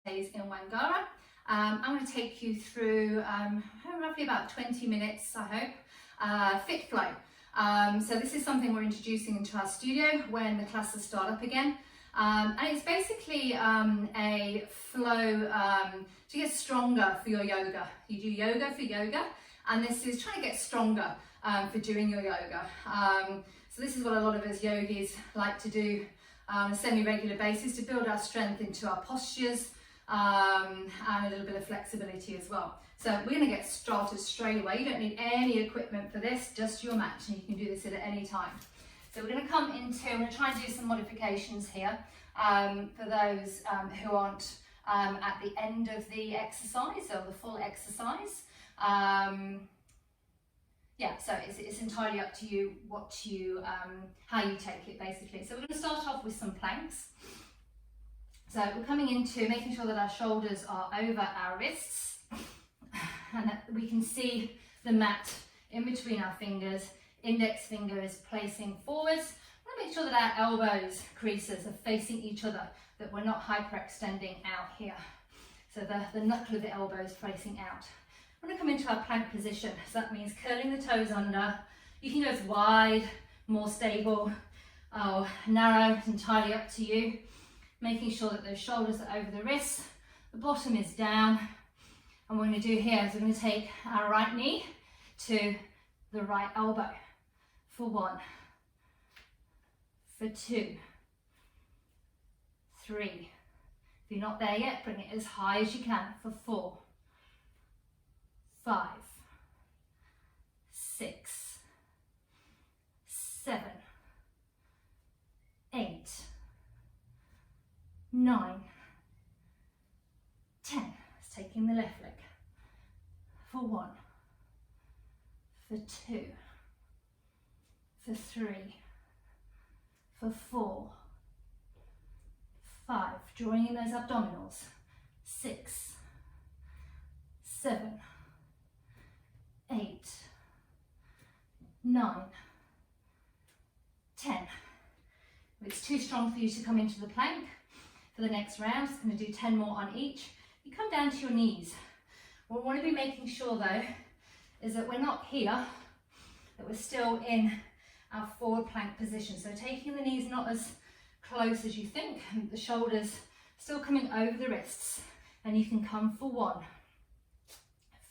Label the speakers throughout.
Speaker 1: in Wangara. I'm going to take you through roughly about 20 minutes, I hope, fit flow. So this is something we're introducing into our studio when the classes start up again. And it's basically a flow to get stronger for your yoga. You do yoga for yoga, and this is trying to get stronger for doing your yoga. So this is what a lot of us yogis like to do on a semi-regular basis to build our strength into our postures and a little bit of flexibility as well. So we're going to get started straight away. You don't need any equipment for this, just your mat, and you can do this at any time. So we're going to come into, I'm going to try and do some modifications here for those who aren't at the end of the exercise or the full exercise. Yeah, so it's entirely up to you what you, how you take it basically. So we're going to start off with some planks. So we're coming into making sure that our shoulders are over our wrists and that we can see the mat in between our fingers. Index finger is placing forwards. We want to make sure that our elbows creases are facing each other, that we're not hyperextending out here. So the knuckle of the elbow is facing out. We're going to come into our plank position. So that means curling the toes under. You can go as wide, more stable, or narrow. It's entirely up to you. Making sure that those shoulders are over the wrists. The bottom is down. And what we're going to do here is we're going to take our right knee to the right elbow. For 1, for 2, 3. If you're not there yet, bring it as high as you can for 4, 5, 6, 7, 8, 9, 10. It's taking the left leg. For 1, for 2, for 3, for 4, 5, drawing in those abdominals, 6, 7, 8, 9, 10. If it's too strong for you to come into the plank for the next round, it's going to do 10 more on each. You come down to your knees. What we want to be making sure though is that we're not here, that we're still in our forward plank position. So taking the knees not as close as you think, the shoulders still coming over the wrists, and you can come for 1,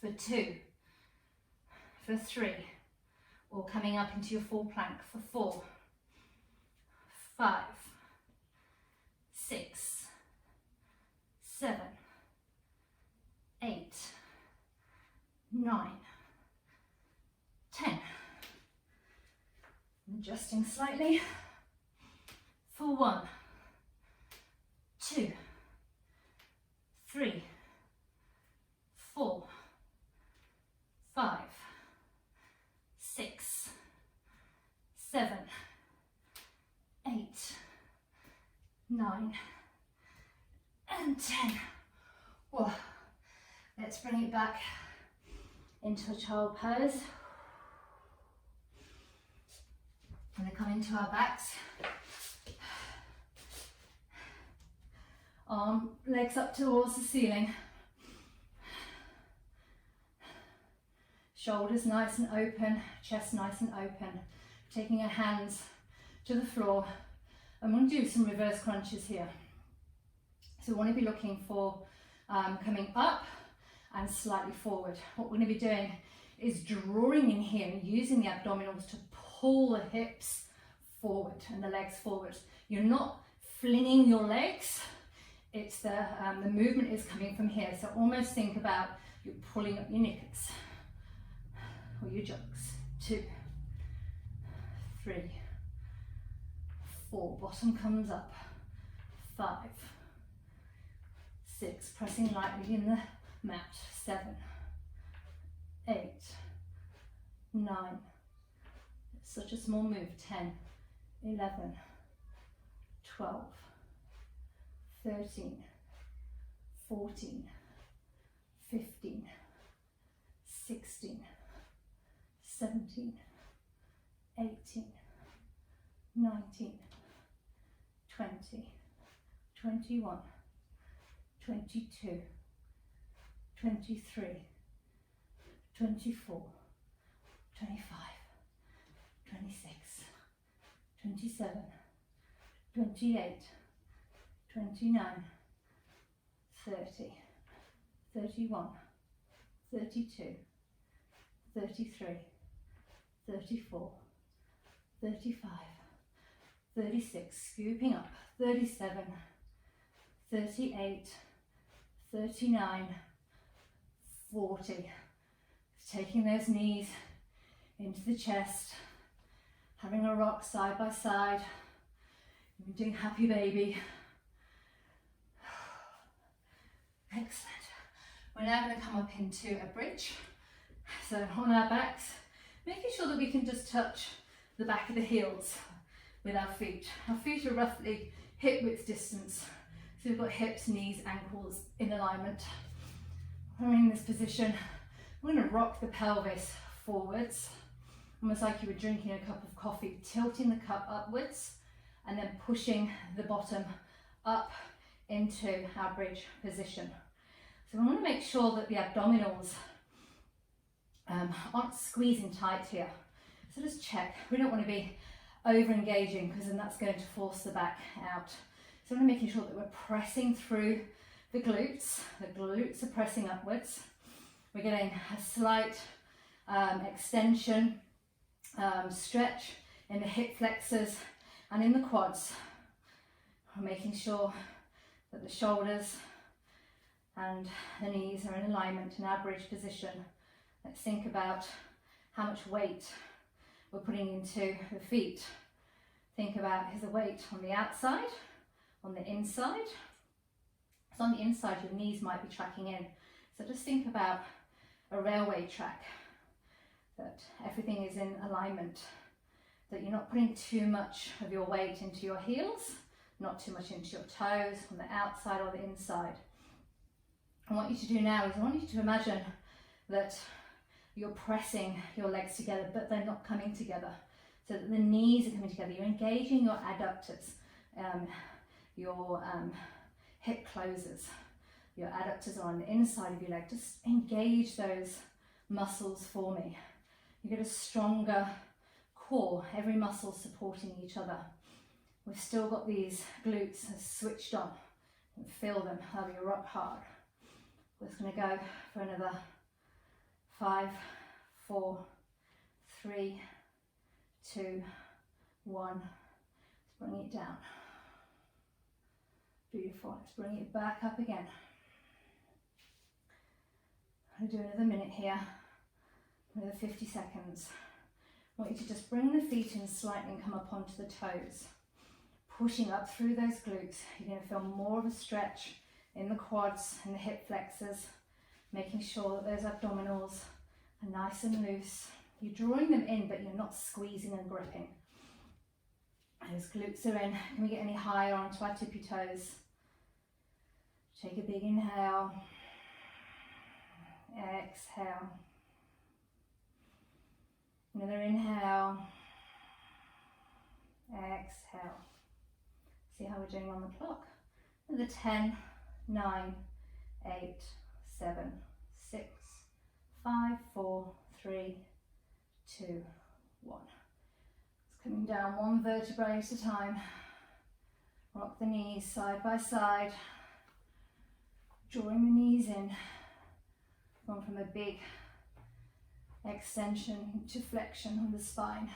Speaker 1: for 2, for 3, or coming up into your full plank for 4, 5, 6, 7, 8, 9, 10. Adjusting slightly. For 1, 2, 3, 4, 5, 6, 7, 8, 9, and 10. Whoa. Let's bring it back into a child pose. I'm going to come into our backs. Legs up towards the ceiling. Shoulders nice and open, chest nice and open. Taking our hands to the floor. I'm going to do some reverse crunches here. So we want to be looking for coming up and slightly forward. What we're going to be doing is drawing in here and using the abdominals to pull the hips forward and the legs forward. You're not flinging your legs, it's the movement is coming from here. So almost think about you pulling up your knickers or your jugs. 2, 3, 4, bottom comes up. 5, 6, pressing lightly in the mat. 7, 8, 9, such a small move. 10, 11, 12, 13, 14, 15, 16, 17, 18, 19, 20, 21, 22, 23, 24, 25, 26, 27, 28, 29, 30, 31, 32, 33, 34, 35, 36, scooping up, 37, 38, 39, 40. Taking those knees into the chest, having a rock side by side. You're doing happy baby. Excellent. We're now going to come up into a bridge. So on our backs, making sure that we can just touch the back of the heels with our feet. Our feet are roughly hip width distance. So we've got hips, knees, ankles in alignment. When we're in this position, we're going to rock the pelvis forwards, almost like you were drinking a cup of coffee, tilting the cup upwards and then pushing the bottom up into our bridge position. So we want to make sure that the abdominals aren't squeezing tight here. So just check. We don't want to be over engaging because then that's going to force the back out. So we're making sure that we're pressing through the glutes. The glutes are pressing upwards. We're getting a slight extension, stretch in the hip flexors and in the quads. We're making sure that the shoulders and the knees are in alignment in our bridge position. Let's think about how much weight we're putting into the feet. Think about, is the weight on the outside, on the inside? So on the inside, your knees might be tracking in. So just think about a railway track, that everything is in alignment, that you're not putting too much of your weight into your heels, not too much into your toes, on the outside or the inside. I want you to do now is I want you to imagine that you're pressing your legs together, but they're not coming together. So that the knees are coming together. You're engaging your adductors, your hip closers. Your adductors are on the inside of your leg. Just engage those muscles for me. You get a stronger core, every muscle supporting each other. We've still got these glutes switched on. And feel them, they'll be rock hard. We're just going to go for another 5, 4, 3, 2, 1. Let's bring it down. Beautiful. Let's bring it back up again. I'll do another minute here, another 50 seconds. I want you to just bring the feet in slightly and come up onto the toes. Pushing up through those glutes. You're going to feel more of a stretch in the quads and the hip flexors, making sure that those abdominals are nice and loose. You're drawing them in, but you're not squeezing and gripping. Those glutes are in. Can we get any higher onto our tippy toes? Take a big inhale. Exhale. Another inhale. Exhale. See how we're doing on the clock. Another 10, 9, 8, 7, 6, 5, 4, 3, 2, 1. It's coming down one vertebrae at a time. Rock the knees side by side. Drawing the knees in. Going from a big extension to flexion on the spine.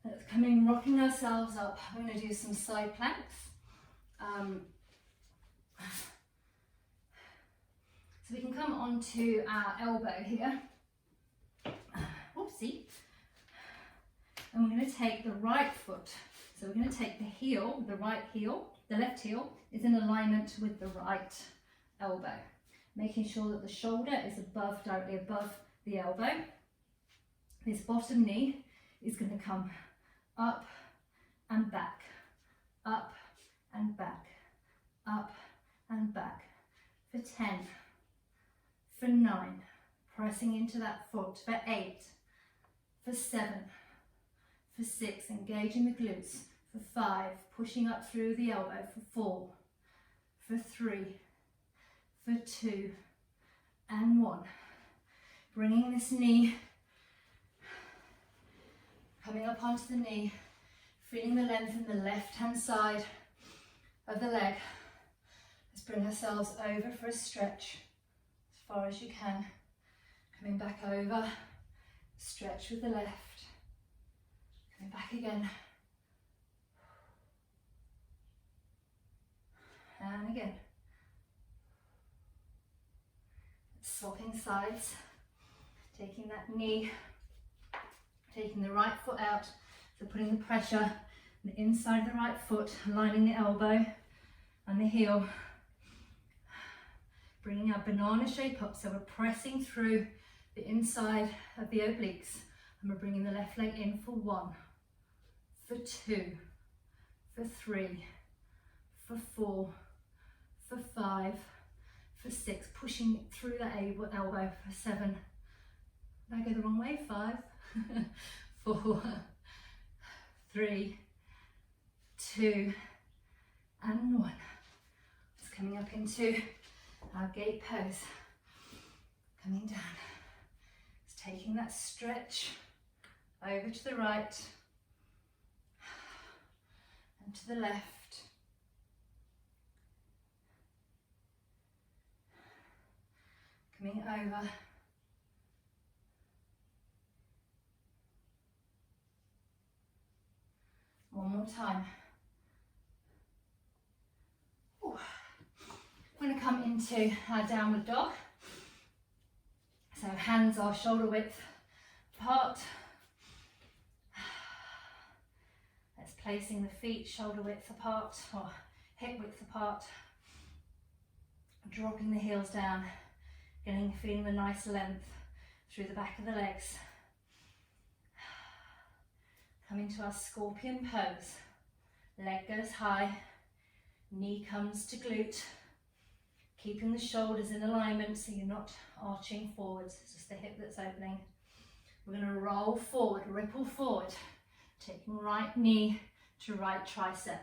Speaker 1: Let's come in, rocking ourselves up. We're going to do some side planks. So we can come onto our elbow here. Oopsie. And we're going to take the right foot. So we're going to take the heel, the right heel, the left heel is in alignment with the right elbow. Making sure that the shoulder is directly above the elbow. This bottom knee is going to come up and back, up and back, up and back for 10, for 9, pressing into that foot, for 8, for 7, for 6, engaging the glutes, for 5, pushing up through the elbow, for 4, for 3, for 2, and 1. Bringing this knee, coming up onto the knee, feeling the length in the left-hand side of the leg. Let's bring ourselves over for a stretch as far as you can. Coming back over, stretch with the left. Coming back again. And again. Swapping sides, taking that knee, taking the right foot out, so putting the pressure on the inside of the right foot, aligning the elbow and the heel, bringing our banana shape up, so we're pressing through the inside of the obliques, and we're bringing the left leg in for 1, for 2, for 3, for 4, for 5, for 6, pushing through the elbow for 7. Did I go the wrong way? 5, 4, 3, 2, and 1. Just coming up into our gate pose. Coming down. Just taking that stretch over to the right and to the left. Coming over. One more time. Ooh. We're going to come into our downward dog. So hands are shoulder width apart. That's placing the feet shoulder width apart or hip width apart. Dropping the heels down. Feeling the nice length through the back of the legs. Coming to our scorpion pose. Leg goes high, knee comes to glute. Keeping the shoulders in alignment so you're not arching forwards, it's just the hip that's opening. We're going to roll forward, ripple forward, taking right knee to right tricep.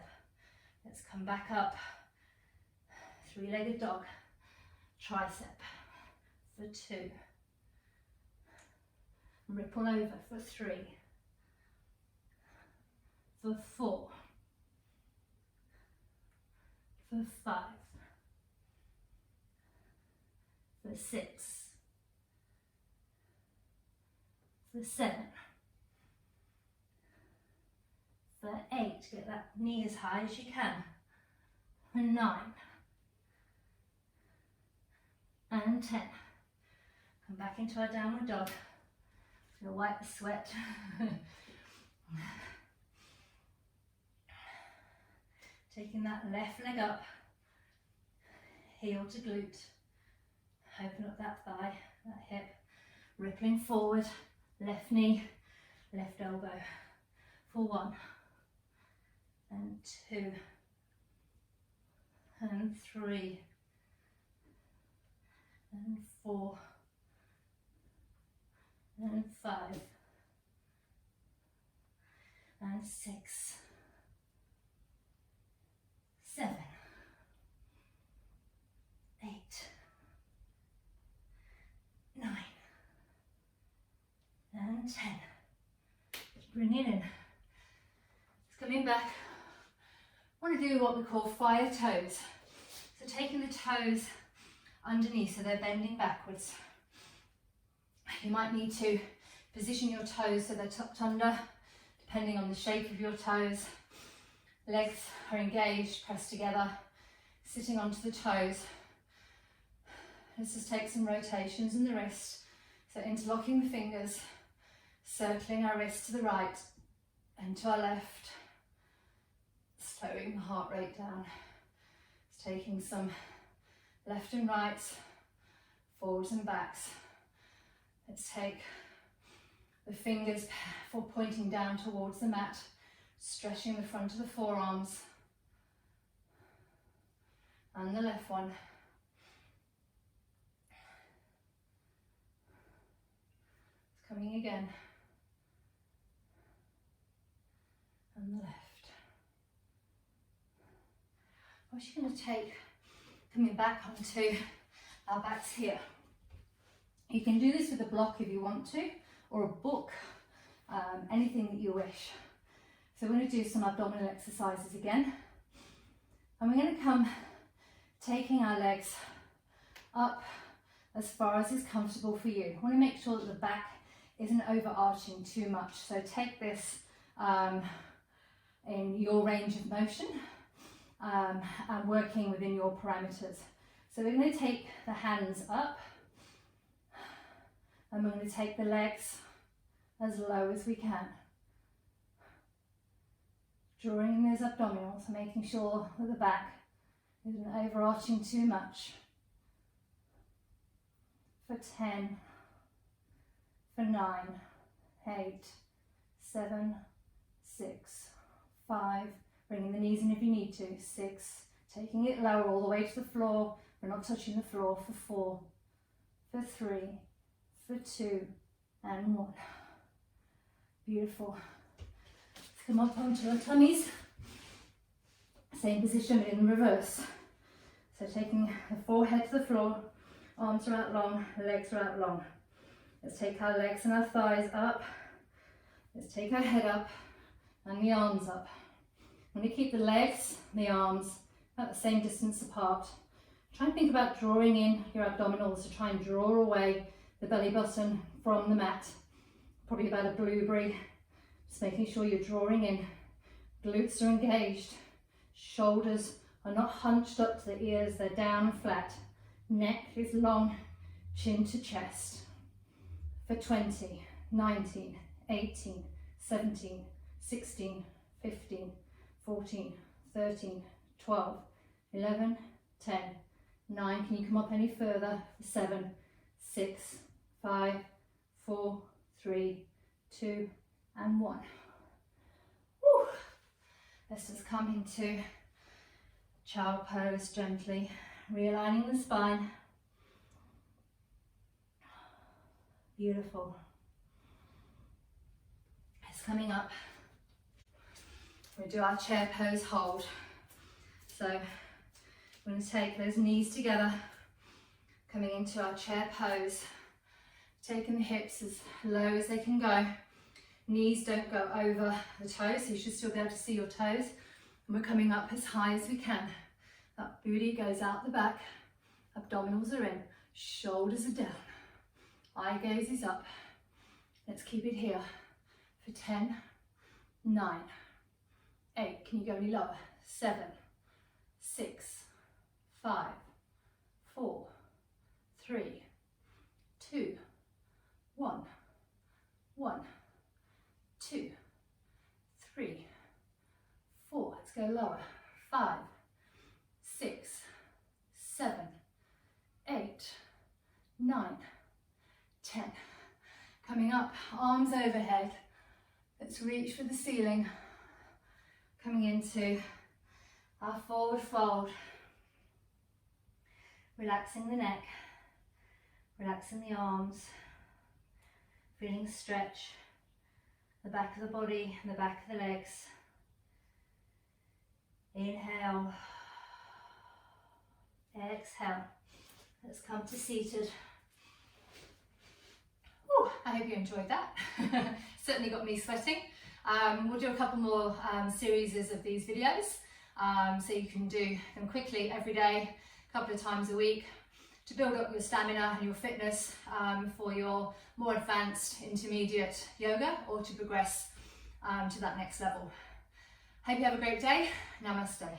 Speaker 1: Let's come back up, 3-legged dog, tricep. For 2, ripple over for 3, for 4, for 5, for 6, for 7, for 8, get that knee as high as you can, for 9, and 10. Come back into our downward dog. Just gonna wipe the sweat. Taking that left leg up, heel to glute. Open up that thigh, that hip. Rippling forward, left knee, left elbow. For 1, and 2, and 3, and 4, and 5, and 6, 7, 8, 9, and 10. Bring it in. It's coming back. I want to do what we call fire toes. So taking the toes underneath so they're bending backwards. You might need to position your toes so they're tucked under, depending on the shape of your toes. Legs are engaged, pressed together, sitting onto the toes. Let's just take some rotations in the wrist. So interlocking the fingers, circling our wrist to the right and to our left, slowing the heart rate down. It's taking some left and rights, forwards and backs. Let's take the fingers for pointing down towards the mat, stretching the front of the forearms, and the left one. It's coming again, and the left. I'm actually going to take Coming back onto our backs here. You can do this with a block if you want to, or a book, anything that you wish. So we're going to do some abdominal exercises again. And we're going to come taking our legs up as far as is comfortable for you. I want to make sure that the back isn't overarching too much. So take this in your range of motion and working within your parameters. So we're going to take the hands up and we're going to take the legs as low as we can. Drawing in those abdominals, making sure that the back isn't overarching too much. For 10, for 9, 8, 7, 6, 5, bringing the knees in if you need to, 6, taking it lower all the way to the floor, we're not touching the floor, for 4, for 3, for 2, and 1. Beautiful. Let's come up onto our tummies, same position but in reverse. So taking the forehead to the floor, arms are out long, legs are out long. Let's take our legs and our thighs up. Let's take our head up and the arms up. I'm going to keep the legs, the arms at the same distance apart. Try and think about drawing in your abdominals to try and draw away the belly button from the mat. Probably about a blueberry. Just making sure you're drawing in. Glutes are engaged. Shoulders are not hunched up to the ears, they're down and flat. Neck is long, chin to chest. For 20, 19, 18, 17, 16, 15, 14, 13, 12, 11, 10, 9. Can you come up any further? 7, 6, 5, 4, 3, 2, and 1. Woo. Let's just come into child pose gently, realigning the spine. Beautiful. It's coming up. We'll do our chair pose hold. So we're going to take those knees together, coming into our chair pose, taking the hips as low as they can go. Knees don't go over the toes, so you should still be able to see your toes. And we're coming up as high as we can. That booty goes out the back, abdominals are in, shoulders are down, eye gaze is up. Let's keep it here for 10, 9, 8, can you go any lower? 7, 6, 5, 4, 3, 2, 1, 1, 2, 3, 4, let's go lower, 5, 6, 7, 8, 9, 10. Coming up, arms overhead. Let's reach for the ceiling. Coming into our forward fold. Relaxing the neck, relaxing the arms, feeling stretch, the back of the body and the back of the legs. Inhale, exhale. Let's come to seated. Ooh, I hope you enjoyed that. Certainly got me sweating. We'll do a couple more series of these videos, so you can do them quickly every day, a couple of times a week, to build up your stamina and your fitness for your more advanced intermediate yoga, or to progress to that next level. Hope you have a great day. Namaste.